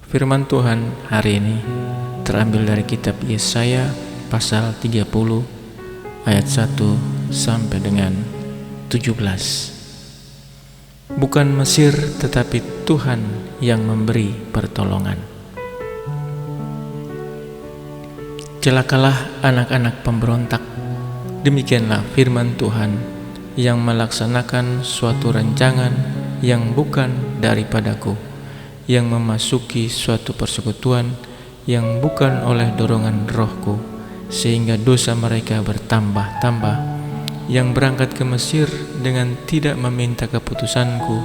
Firman Tuhan hari ini terambil dari kitab Yesaya pasal 30 ayat 1 sampai dengan 17. Bukan Mesir tetapi Tuhan yang memberi pertolongan. Celakalah anak-anak pemberontak, demikianlah firman Tuhan yang melaksanakan suatu rancangan yang bukan daripadaku, yang memasuki suatu persekutuan yang bukan oleh dorongan rohku, sehingga dosa mereka bertambah-tambah, yang berangkat ke Mesir dengan tidak meminta keputusanku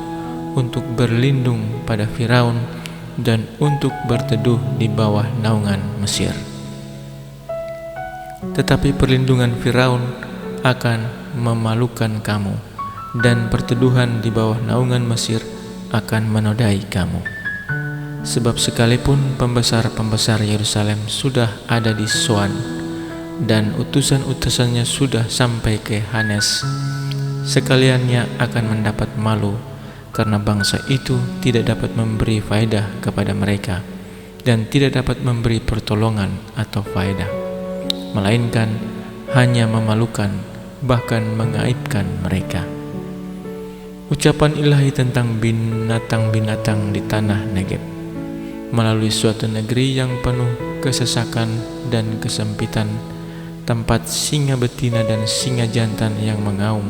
untuk berlindung pada Firaun dan untuk berteduh di bawah naungan Mesir. Tetapi perlindungan Firaun akan memalukan kamu, dan perteduhan di bawah naungan Mesir akan menodai kamu. Sebab sekalipun pembesar-pembesar Yerusalem sudah ada di Soan, dan utusan-utusannya sudah sampai ke Hanes, sekaliannya akan mendapat malu, karena bangsa itu tidak dapat memberi faedah kepada mereka, dan tidak dapat memberi pertolongan atau faedah, melainkan hanya memalukan, bahkan mengaibkan mereka. Ucapan ilahi tentang binatang-binatang di tanah Negeb, melalui suatu negeri yang penuh kesesakan dan kesempitan, tempat singa betina dan singa jantan yang mengaum,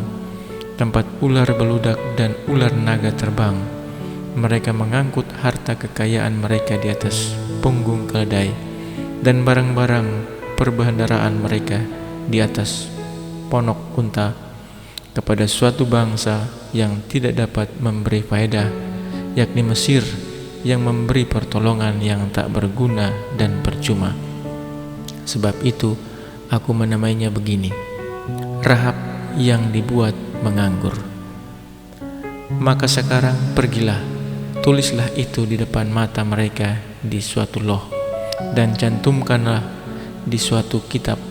tempat ular beludak dan ular naga terbang. Mereka mengangkut harta kekayaan mereka di atas punggung keledai, dan barang-barang perbendaharaan mereka di atas ponok unta, kepada suatu bangsa yang tidak dapat memberi faedah, yakni Mesir, yang memberi pertolongan yang tak berguna dan percuma. Sebab itu aku menamainya begini, Rahab yang dibuat menganggur. Maka sekarang pergilah, tulislah itu di depan mata mereka di suatu loh, dan cantumkanlah di suatu kitab,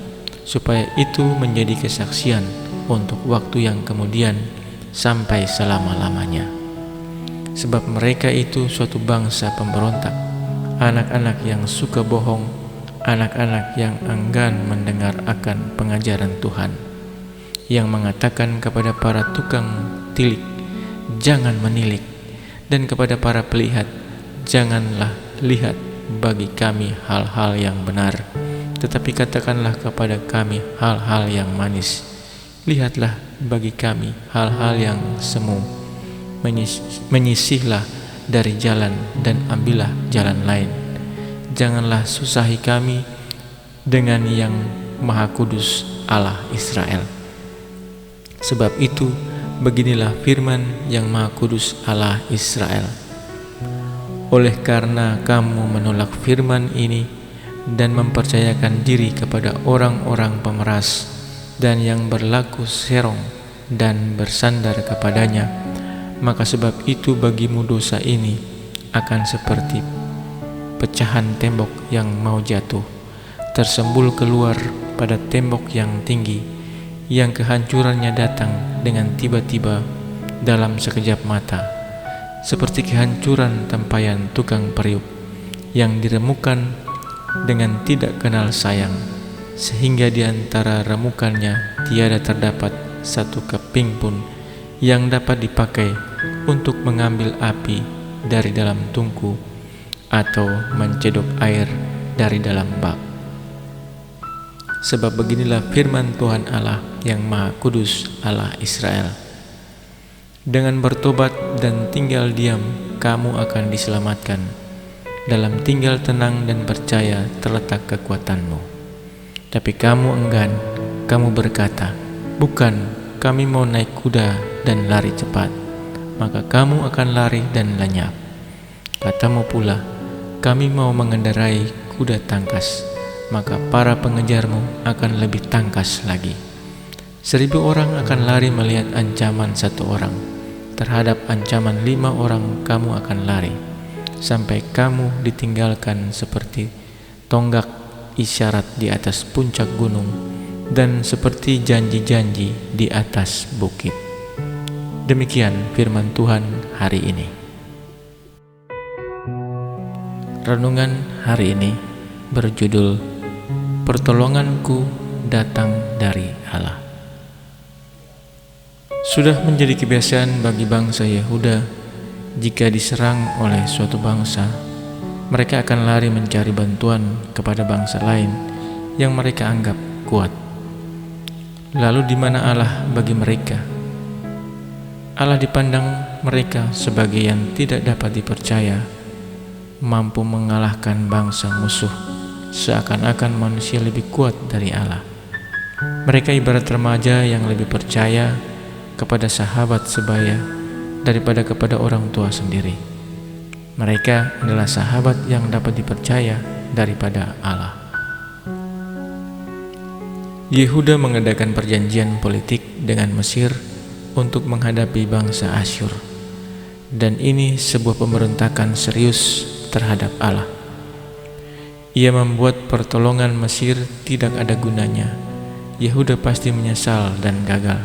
supaya itu menjadi kesaksian untuk waktu yang kemudian sampai selama-lamanya. Sebab mereka itu suatu bangsa pemberontak, anak-anak yang suka bohong, anak-anak yang enggan mendengar akan pengajaran Tuhan, yang mengatakan kepada para tukang tilik, jangan menilik, dan kepada para pelihat, janganlah lihat bagi kami hal-hal yang benar, tetapi katakanlah kepada kami hal-hal yang manis. Lihatlah bagi kami hal-hal yang semu, menyisihlah dari jalan dan ambillah jalan lain. Janganlah susahi kami dengan yang Maha Kudus Allah Israel. Sebab itu beginilah firman yang Maha Kudus Allah Israel. Oleh karena kamu menolak firman ini dan mempercayakan diri kepada orang-orang pemeras dan yang berlaku serong dan bersandar kepadanya, maka sebab itu bagimu dosa ini akan seperti pecahan tembok yang mau jatuh, tersembul keluar pada tembok yang tinggi, yang kehancurannya datang dengan tiba-tiba dalam sekejap mata, seperti kehancuran tempayan tukang periuk yang diremukan dengan tidak kenal sayang, sehingga di antara remukannya tiada terdapat satu keping pun yang dapat dipakai untuk mengambil api dari dalam tungku atau mencedok air dari dalam bak. Sebab beginilah firman Tuhan Allah yang Maha Kudus Allah Israel. Dengan bertobat dan tinggal diam kamu akan diselamatkan. Dalam tinggal tenang dan percaya terletak kekuatanmu. Tapi kamu enggan, kamu berkata, bukan, kami mau naik kuda dan lari cepat. Maka kamu akan lari dan lenyap. Katamu pula, kami mau mengendarai kuda tangkas. Maka para pengejarmu akan lebih tangkas lagi. 1000 orang akan lari melihat ancaman 1 orang. Terhadap ancaman 5 orang kamu akan lari, sampai kamu ditinggalkan seperti tonggak isyarat di atas puncak gunung, dan seperti janji-janji di atas bukit. Demikian firman Tuhan hari ini. Renungan hari ini berjudul Pertolonganku datang dari Allah. Sudah menjadi kebiasaan bagi bangsa Yehuda, jika diserang oleh suatu bangsa, mereka akan lari mencari bantuan kepada bangsa lain yang mereka anggap kuat. Lalu di mana Allah bagi mereka? Allah dipandang mereka sebagai yang tidak dapat dipercaya, mampu mengalahkan bangsa musuh, seakan-akan manusia lebih kuat dari Allah. Mereka ibarat remaja yang lebih percaya kepada sahabat sebaya daripada kepada orang tua sendiri. Mereka adalah sahabat yang dapat dipercaya daripada Allah. Yehuda mengadakan perjanjian politik dengan Mesir untuk menghadapi bangsa Asyur, dan ini sebuah pemberontakan serius terhadap Allah. Ia membuat pertolongan Mesir tidak ada gunanya. Yehuda pasti menyesal dan gagal.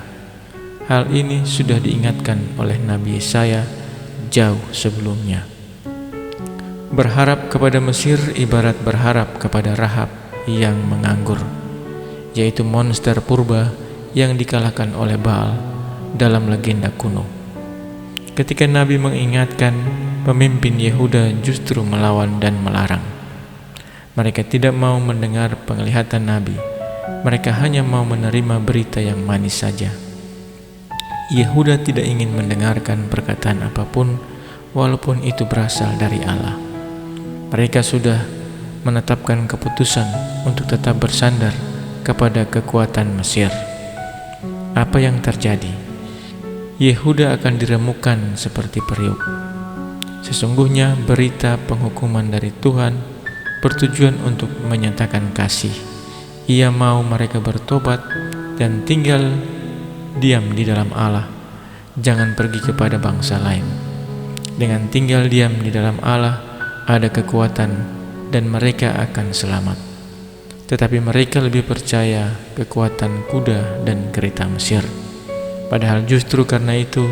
Hal ini sudah diingatkan oleh Nabi Yesaya jauh sebelumnya. Berharap kepada Mesir ibarat berharap kepada Rahab yang menganggur, yaitu monster purba yang dikalahkan oleh Baal dalam legenda kuno. Ketika Nabi mengingatkan, pemimpin Yehuda justru melawan dan melarang. Mereka tidak mau mendengar penglihatan Nabi. Mereka hanya mau menerima berita yang manis saja. Yehuda tidak ingin mendengarkan perkataan apapun, walaupun itu berasal dari Allah. Mereka sudah menetapkan keputusan untuk tetap bersandar kepada kekuatan Mesir. Apa yang terjadi? Yehuda akan diremukkan seperti periuk. Sesungguhnya berita penghukuman dari Tuhan bertujuan untuk menyatakan kasih. Ia mau mereka bertobat dan tinggal diam di dalam Allah, jangan pergi kepada bangsa lain. Dengan tinggal diam di dalam Allah ada kekuatan dan mereka akan selamat. Tetapi mereka lebih percaya kekuatan kuda dan kereta Mesir. Padahal justru karena itu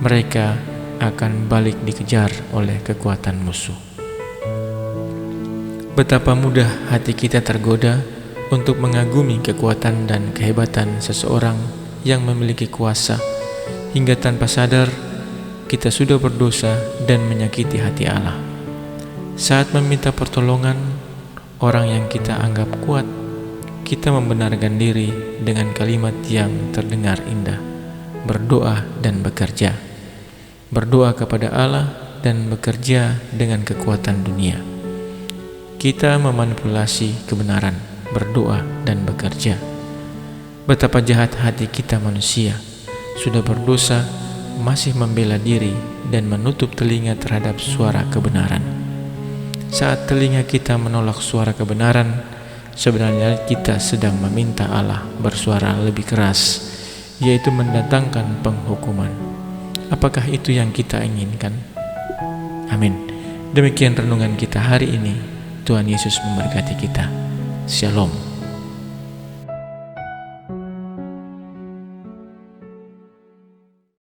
mereka akan balik dikejar oleh kekuatan musuh. Betapa mudah hati kita tergoda untuk mengagumi kekuatan dan kehebatan seseorang yang memiliki kuasa, hingga tanpa sadar kita sudah berdosa dan menyakiti hati Allah. Saat meminta pertolongan orang yang kita anggap kuat, kita membenarkan diri dengan kalimat yang terdengar indah: berdoa dan bekerja. Berdoa kepada Allah dan bekerja dengan kekuatan dunia. Kita memanipulasi kebenaran, berdoa dan bekerja. Betapa jahat hati kita manusia, sudah berdosa masih membela diri dan menutup telinga terhadap suara kebenaran. Saat telinga kita menolak suara kebenaran, sebenarnya kita sedang meminta Allah bersuara lebih keras, yaitu mendatangkan penghukuman. Apakah itu yang kita inginkan? Amin. Demikian renungan kita hari ini. Tuhan Yesus memberkati kita. Shalom.